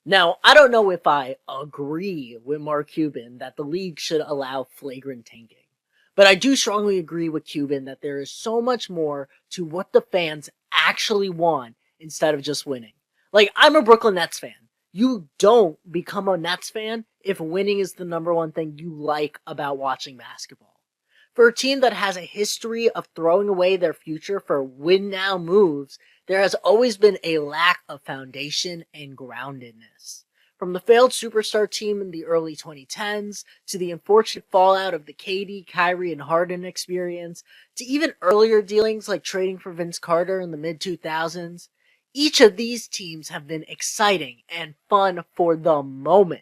Now, I don't know if I agree with Mark Cuban that the league should allow flagrant tanking, but I do strongly agree with Cuban that there is so much more to what the fans actually want instead of just winning. Like, I'm a Brooklyn Nets fan. You don't become a Nets fan if winning is the number one thing you like about watching basketball. For a team that has a history of throwing away their future for win now moves, there has always been a lack of foundation and groundedness. From the failed superstar team in the early 2010s, to the unfortunate fallout of the KD, Kyrie, and Harden experience, to even earlier dealings like trading for Vince Carter in the mid-2000s, each of these teams have been exciting and fun for the moment.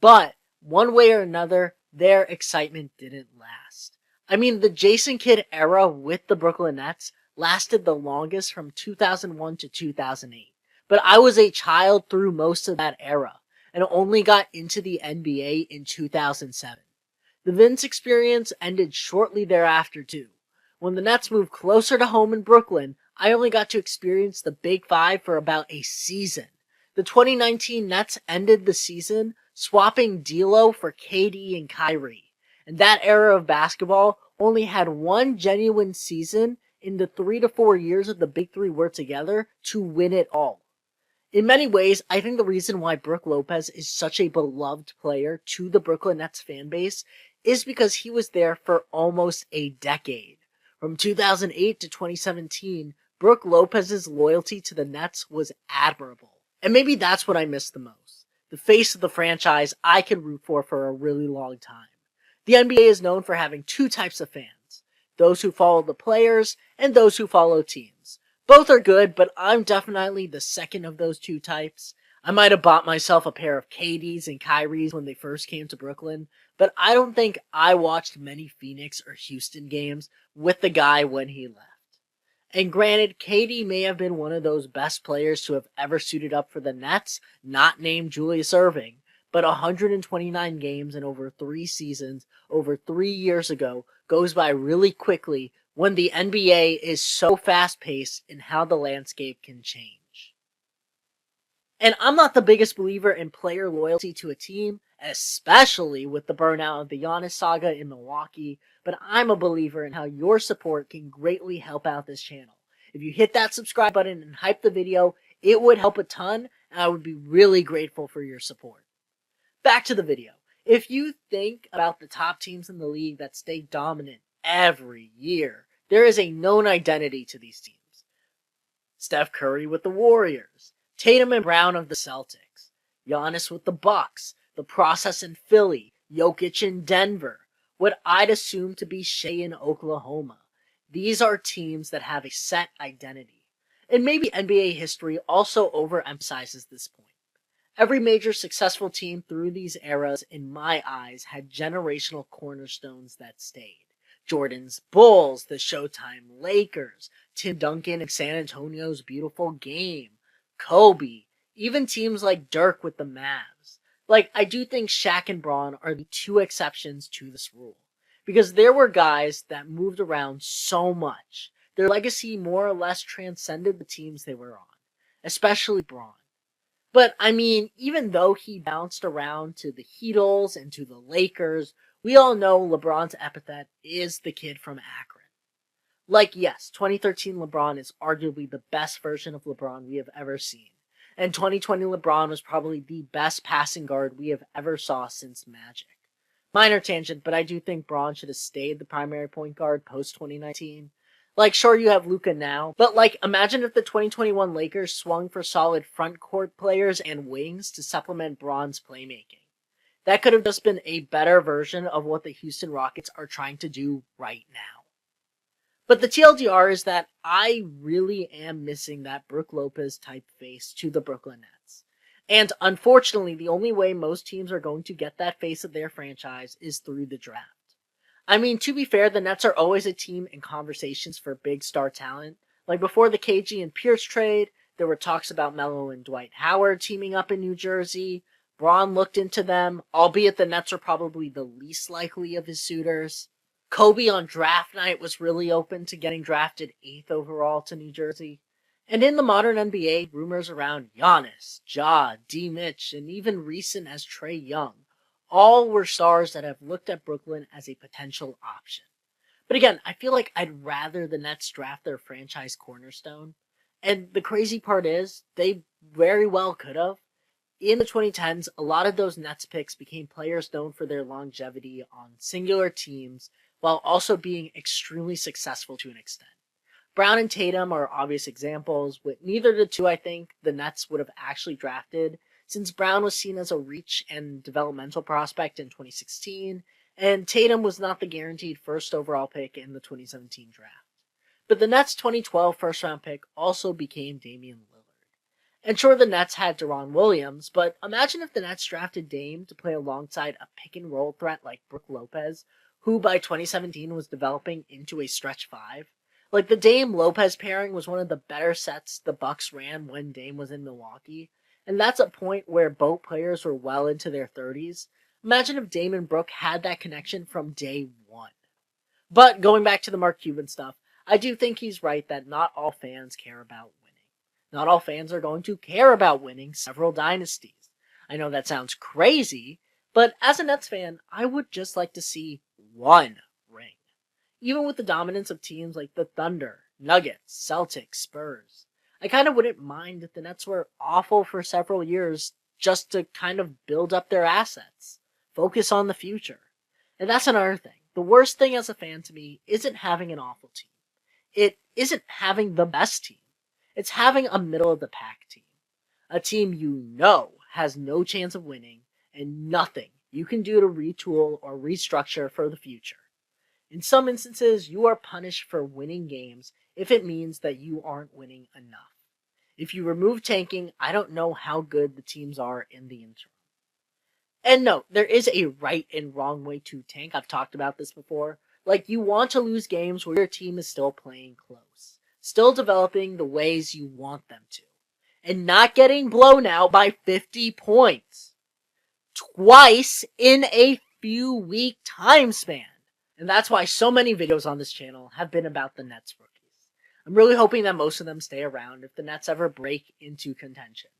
But, one way or another, their excitement didn't last. I mean, the Jason Kidd era with the Brooklyn Nets lasted the longest from 2001 to 2008. But I was a child through most of that era and only got into the NBA in 2007. The Vince experience ended shortly thereafter too. When the Nets moved closer to home in Brooklyn, I only got to experience the Big Five for about a season. The 2019 Nets ended the season swapping D'Lo for KD and Kyrie. And that era of basketball only had one genuine season in the 3 to 4 years that the Big Three were together to win it all. In many ways, I think the reason why Brook Lopez is such a beloved player to the Brooklyn Nets fan base is because he was there for almost a decade. From 2008 to 2017, Brook Lopez's loyalty to the Nets was admirable. And maybe that's what I miss the most. The face of the franchise I can root for a really long time. The NBA is known for having two types of fans: those who follow the players and those who follow teams. Both are good, but I'm definitely the second of those two types. I might have bought myself a pair of KDs and Kyries when they first came to Brooklyn, but I don't think I watched many Phoenix or Houston games with the guy when he left. And granted, KD may have been one of those best players to have ever suited up for the Nets, not named Julius Erving, but 129 games in over 3 seasons, over 3 years ago, goes by really quickly when the NBA is so fast-paced in how the landscape can change. And I'm not the biggest believer in player loyalty to a team, especially with the burnout of the Giannis saga in Milwaukee, but I'm a believer in how your support can greatly help out this channel. If you hit that subscribe button and hype the video, it would help a ton, and I would be really grateful for your support. Back to the video. If you think about the top teams in the league that stay dominant every year, there is a known identity to these teams. Steph Curry with the Warriors, Tatum and Brown of the Celtics, Giannis with the Bucks, the process in Philly, Jokic in Denver, what I'd assume to be Shea in Oklahoma. These are teams that have a set identity. And maybe NBA history also overemphasizes this point. Every major successful team through these eras, in my eyes, had generational cornerstones that stayed. Jordan's Bulls, the Showtime Lakers, Tim Duncan and San Antonio's Beautiful Game, Kobe, even teams like Dirk with the Mavs. Like, I do think Shaq and Braun are the two exceptions to this rule. Because there were guys that moved around so much. Their legacy more or less transcended the teams they were on. Especially Braun. But, I mean, even though he bounced around to the Heatles and to the Lakers, we all know LeBron's epithet is the kid from Akron. Like, yes, 2013 LeBron is arguably the best version of LeBron we have ever seen. And 2020 LeBron was probably the best passing guard we have ever saw since Magic. Minor tangent, but I do think Braun should have stayed the primary point guard post-2019. Like, sure, you have Luka now, but like, imagine if the 2021 Lakers swung for solid front court players and wings to supplement Braun's playmaking. That could have just been a better version of what the Houston Rockets are trying to do right now. But the TLDR is that I really am missing that Brook Lopez type face to the Brooklyn Nets. And unfortunately, the only way most teams are going to get that face of their franchise is through the draft. I mean, to be fair, the Nets are always a team in conversations for big star talent. Like before the KG and Pierce trade, there were talks about Melo and Dwight Howard teaming up in New Jersey. Braun looked into them, albeit the Nets are probably the least likely of his suitors. Kobe on draft night was really open to getting drafted 8th overall to New Jersey. And in the modern NBA, rumors around Giannis, Ja, D. Mitch, and even recent as Trae Young, all were stars that have looked at Brooklyn as a potential option. But again, I feel like I'd rather the Nets draft their franchise cornerstone. And the crazy part is, they very well could have. In the 2010s, a lot of those Nets picks became players known for their longevity on singular teams while also being extremely successful to an extent. Brown and Tatum are obvious examples, with neither of the two I think the Nets would have actually drafted, since Brown was seen as a reach and developmental prospect in 2016, and Tatum was not the guaranteed first overall pick in the 2017 draft. But the Nets' 2012 first-round pick also became Damian Lillard. And sure, the Nets had Deron Williams, but imagine if the Nets drafted Dame to play alongside a pick-and-roll threat like Brook Lopez, who by 2017 was developing into a stretch five. Like, the Dame-Lopez pairing was one of the better sets the Bucks ran when Dame was in Milwaukee, and that's a point where both players were well into their 30s. Imagine if Dame and Brook had that connection from day one. But going back to the Mark Cuban stuff, I do think he's right that not all fans care about winning. Not all fans are going to care about winning several dynasties. I know that sounds crazy, but as a Nets fan, I would just like to see one ring. Even with the dominance of teams like the Thunder, Nuggets, Celtics, Spurs, I kind of wouldn't mind if the Nets were awful for several years just to kind of build up their assets, focus on the future. And that's another thing. The worst thing as a fan to me isn't having an awful team. It isn't having the best team. It's having a middle-of-the-pack team. A team you know has no chance of winning and nothing you can do to retool or restructure for the future. In some instances, you are punished for winning games if it means that you aren't winning enough. If you remove tanking, I don't know how good the teams are in the interim. And no, there is a right and wrong way to tank. I've talked about this before. Like, you want to lose games where your team is still playing close, still developing the ways you want them to, and not getting blown out by 50 points twice in a few week time span. And that's why so many videos on this channel have been about the Nets rookies. I'm really hoping that most of them stay around if the Nets ever break into contention.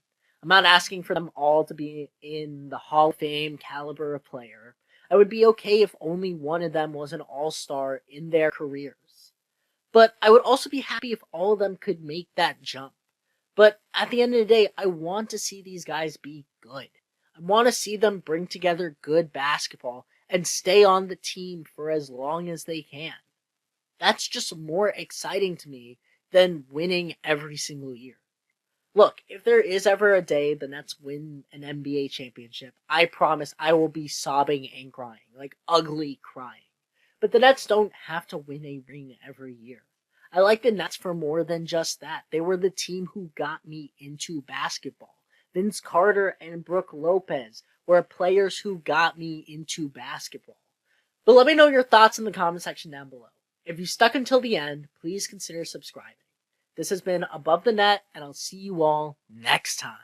I'm not asking for them all to be in the Hall of Fame caliber of player. I would be okay if only one of them was an all-star in their careers. But I would also be happy if all of them could make that jump. But at the end of the day, I want to see these guys be good. I want to see them bring together good basketball and stay on the team for as long as they can. That's just more exciting to me than winning every single year. Look, if there is ever a day the Nets win an NBA championship, I promise I will be sobbing and crying, like ugly crying. But the Nets don't have to win a ring every year. I like the Nets for more than just that. They were the team who got me into basketball. Vince Carter and Brook Lopez were players who got me into basketball. But let me know your thoughts in the comment section down below. If you stuck until the end, please consider subscribing. This has been Above the Net, and I'll see you all next time.